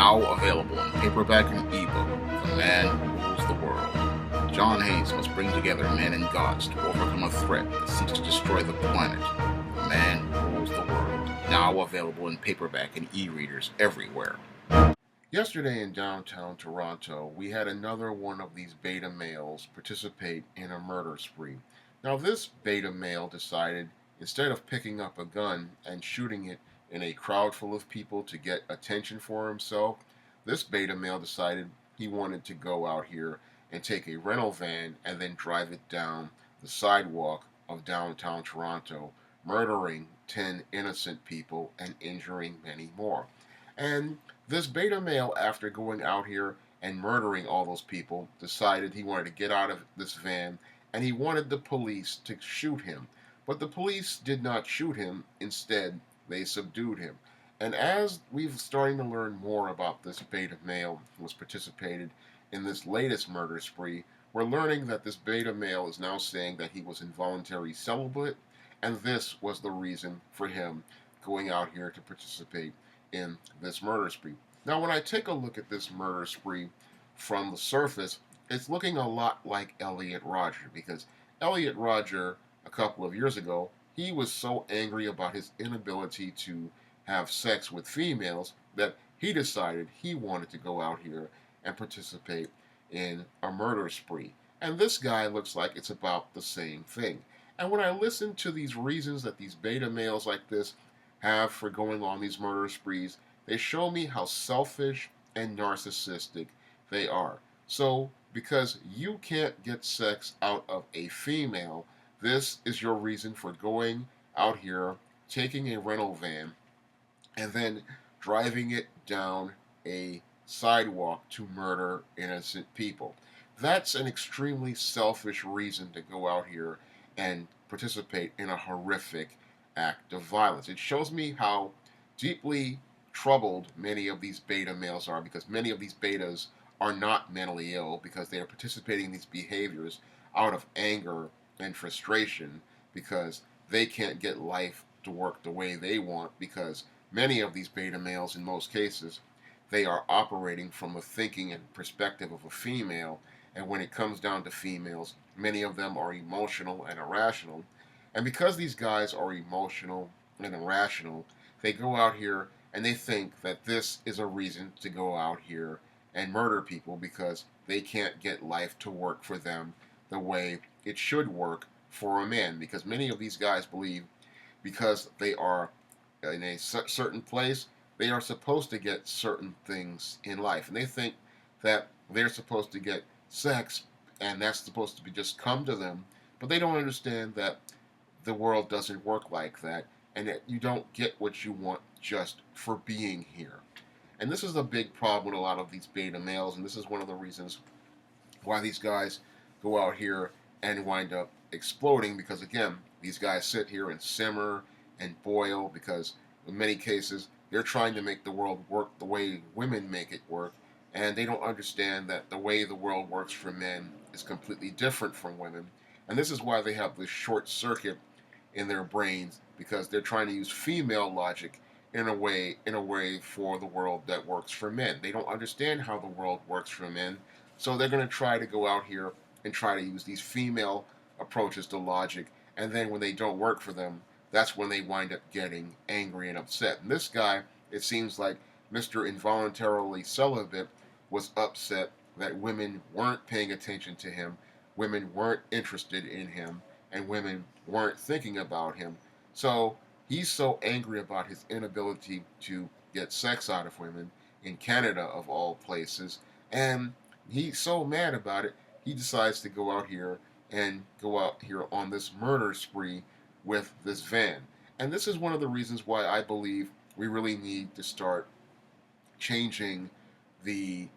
Now available in paperback and ebook. The Man Who Rules the World. John Hayes must bring together men and gods to overcome a threat that seeks to destroy the planet. The Man Who Rules the World. Now available in paperback and e-readers everywhere. Yesterday in downtown Toronto, we had another one of these beta males participate in a murder spree. Now, this beta male decided, instead of picking up a gun and shooting it in a crowd full of people to get attention for himself, this beta male decided he wanted to go out here and take a rental van and then drive it down the sidewalk of downtown Toronto, murdering 10 innocent people and injuring many more. And this beta male, after going out here and murdering all those people, decided he wanted to get out of this van and he wanted the police to shoot him. But the police did not shoot him. Instead, they subdued him. And as we've starting to learn more about this beta male who was participated in this latest murder spree, we're learning that this beta male is now saying that he was involuntary celibate, and this was the reason for him going out here to participate in this murder spree. Now, when I take a look at this murder spree from the surface, it's looking a lot like Elliot Rodger, because Elliot Rodger, a couple of years ago, he was so angry about his inability to have sex with females that he decided he wanted to go out here and participate in a murder spree. And this guy looks like it's about the same thing. And when I listen to these reasons that these beta males like this have for going on these murder sprees, they show me how selfish and narcissistic they are. So, because you can't get sex out of a female, this is your reason for going out here, taking a rental van, and then driving it down a sidewalk to murder innocent people. That's an extremely selfish reason to go out here and participate in a horrific act of violence. It shows me how deeply troubled many of these beta males are, because many of these betas are not mentally ill, because they are participating in these behaviors out of anger and frustration, because they can't get life to work the way they want, because many of these beta males, in most cases, they are operating from the thinking and perspective of a female, and when it comes down to females, many of them are emotional and irrational. And because these guys are emotional and irrational, they go out here and they think that this is a reason to go out here and murder people, because they can't get life to work for them the way it should work for a man. Because many of these guys believe, because they are in a certain place, they are supposed to get certain things in life. And they think that they're supposed to get sex and that's supposed to be just come to them. But they don't understand that the world doesn't work like that, and that you don't get what you want just for being here. And this is a big problem with a lot of these beta males, and this is one of the reasons why these guys go out here and wind up exploding, because again, these guys sit here and simmer and boil, because in many cases they're trying to make the world work the way women make it work, and they don't understand that the way the world works for men is completely different from women. And this is why they have this short circuit in their brains, because they're trying to use female logic in a way for the world that works for men. They don't understand how the world works for men, so they're going to try to go out here and try to use these female approaches to logic, and then when they don't work for them, that's when they wind up getting angry and upset. And this guy, it seems like Mr. Involuntarily Celibate, was upset that women weren't paying attention to him, women weren't interested in him, and women weren't thinking about him. So he's so angry about his inability to get sex out of women in Canada, of all places, and he's so mad about it, he decides to go out here on this murder spree with this van. And this is one of the reasons why I believe we really need to start changing the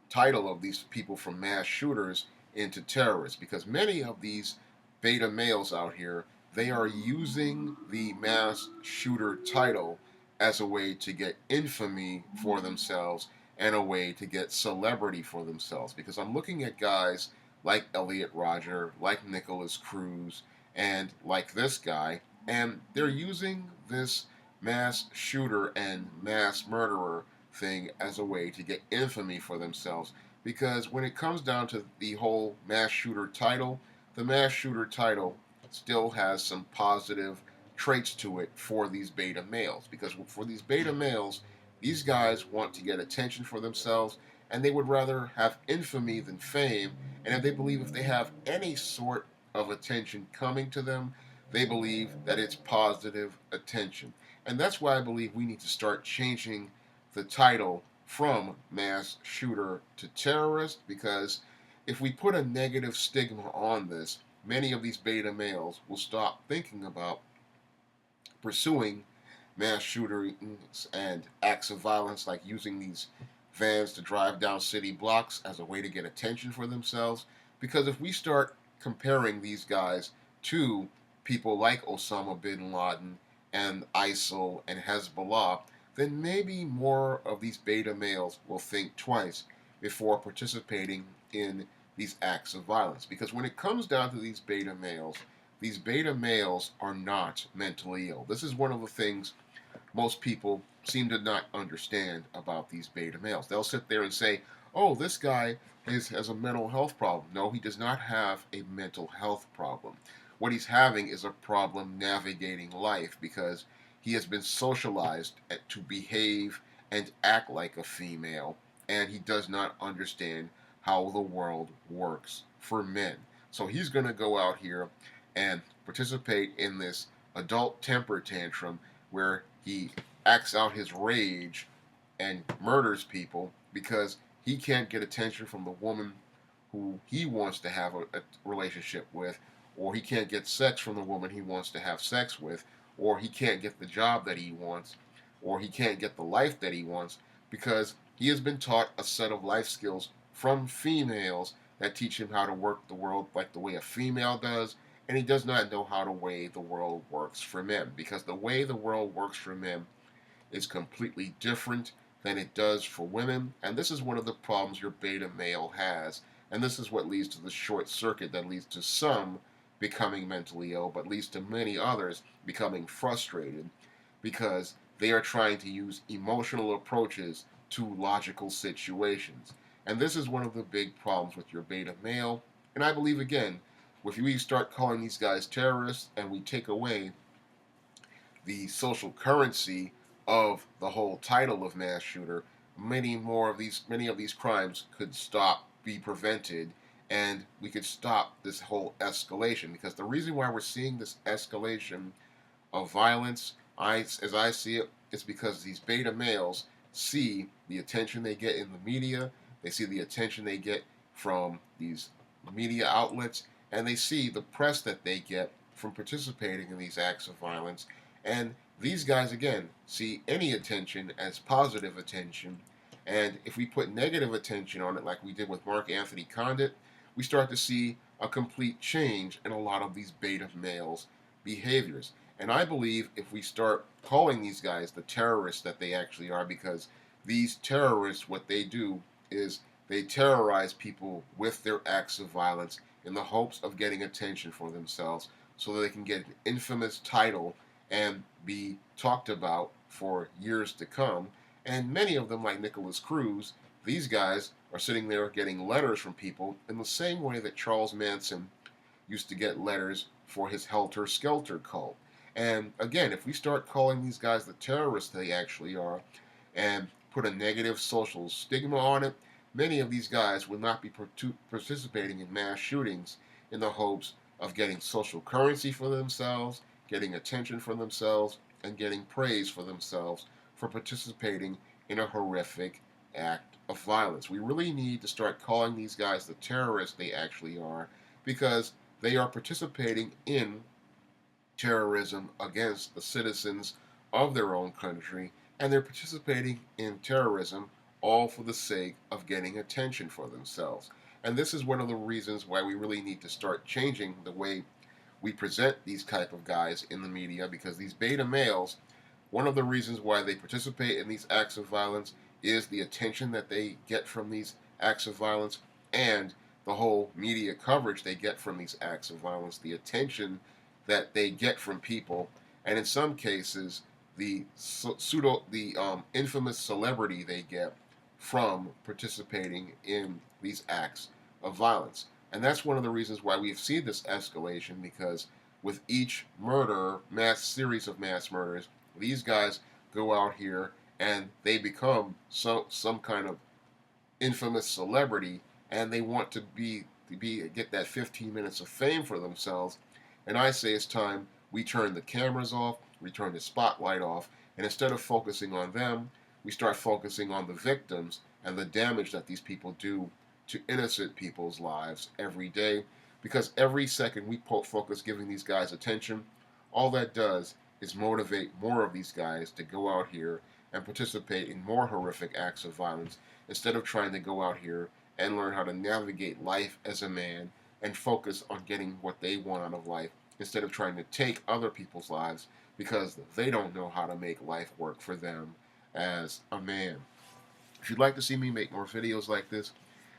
title of these people from mass shooters into terrorists, because many of these beta males out here, they are using the mass shooter title as a way to get infamy for themselves and a way to get celebrity for themselves. Because I'm looking at guys like Elliot Rodger, like Nicholas Cruz, and like this guy, and they're using this mass shooter and mass murderer thing as a way to get infamy for themselves. Because when it comes down to the whole mass shooter title, the mass shooter title still has some positive traits to it for these beta males. Because for these beta males, these guys want to get attention for themselves, and they would rather have infamy than fame. And if they believe if they have any sort of attention coming to them, they believe that it's positive attention. And that's why I believe we need to start changing the title from mass shooter to terrorist, because if we put a negative stigma on this, many of these beta males will stop thinking about pursuing mass shootings and acts of violence, like using these vans to drive down city blocks as a way to get attention for themselves. Because if we start comparing these guys to people like Osama bin Laden and ISIL and Hezbollah, then maybe more of these beta males will think twice before participating in these acts of violence. Because when it comes down to these beta males are not mentally ill. This is one of the things most people seem to not understand about these beta males. They'll sit there and say, oh, this guy has a mental health problem. No, he does not have a mental health problem. What he's having is a problem navigating life, because he has been socialized to behave and act like a female, and he does not understand how the world works for men. So he's going to go out here and participate in this adult temper tantrum where he acts out his rage and murders people because he can't get attention from the woman who he wants to have a relationship with, or he can't get sex from the woman he wants to have sex with, or he can't get the job that he wants, or he can't get the life that he wants, because he has been taught a set of life skills from females that teach him how to work the world like the way a female does, and he does not know how the way the world works for men, because the way the world works for men is completely different than it does for women. And this is one of the problems your beta male has, and this is what leads to the short circuit that leads to some becoming mentally ill, but leads to many others becoming frustrated because they are trying to use emotional approaches to logical situations. And this is one of the big problems with your beta male. And I believe, again, if we start calling these guys terrorists and we take away the social currency of the whole title of mass shooter, many of these crimes could be prevented, and we could stop this whole escalation. Because the reason why we're seeing this escalation of violence, as I see it, it's because these beta males see the attention they get in the media, they see the attention they get from these media outlets, and they see the press that they get from participating in these acts of violence. And these guys, again, see any attention as positive attention. And if we put negative attention on it, like we did with Mark Anthony Condit, we start to see a complete change in a lot of these beta males' behaviors. And I believe if we start calling these guys the terrorists that they actually are, because these terrorists, what they do is they terrorize people with their acts of violence in the hopes of getting attention for themselves so that they can get an infamous title and be talked about for years to come. And many of them, like Nicholas Cruz, these guys are sitting there getting letters from people in the same way that Charles Manson used to get letters for his Helter Skelter cult. And again, if we start calling these guys the terrorists they actually are and put a negative social stigma on it, many of these guys will not be participating in mass shootings in the hopes of getting social currency for themselves, getting attention for themselves, and getting praise for themselves for participating in a horrific act of violence. We really need to start calling these guys the terrorists they actually are, because they are participating in terrorism against the citizens of their own country, and they're participating in terrorism all for the sake of getting attention for themselves. And this is one of the reasons why we really need to start changing the way we present these type of guys in the media, because these beta males, one of the reasons why they participate in these acts of violence is the attention that they get from these acts of violence, and the whole media coverage they get from these acts of violence, the attention that they get from people, and in some cases the infamous celebrity they get from participating in these acts of violence. And that's one of the reasons why we've seen this escalation, because with each murder, mass series of mass murders, these guys go out here and they become some kind of infamous celebrity, and they want to get that 15 minutes of fame for themselves. And I say it's time we turn the cameras off, we turn the spotlight off, and instead of focusing on them, we start focusing on the victims and the damage that these people do to innocent people's lives every day. Because every second we focus giving these guys attention, all that does is motivate more of these guys to go out here and participate in more horrific acts of violence, instead of trying to go out here and learn how to navigate life as a man and focus on getting what they want out of life, instead of trying to take other people's lives because they don't know how to make life work for them as a man. If you'd like to see me make more videos like this,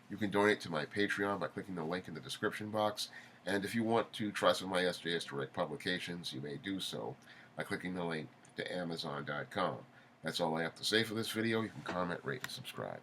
you can donate to my Patreon by clicking the link in the description box. And if you want to try some of my SJS Direct publications, you may do so by clicking the link to Amazon.com. That's all I have to say for this video. You can comment, rate, and subscribe.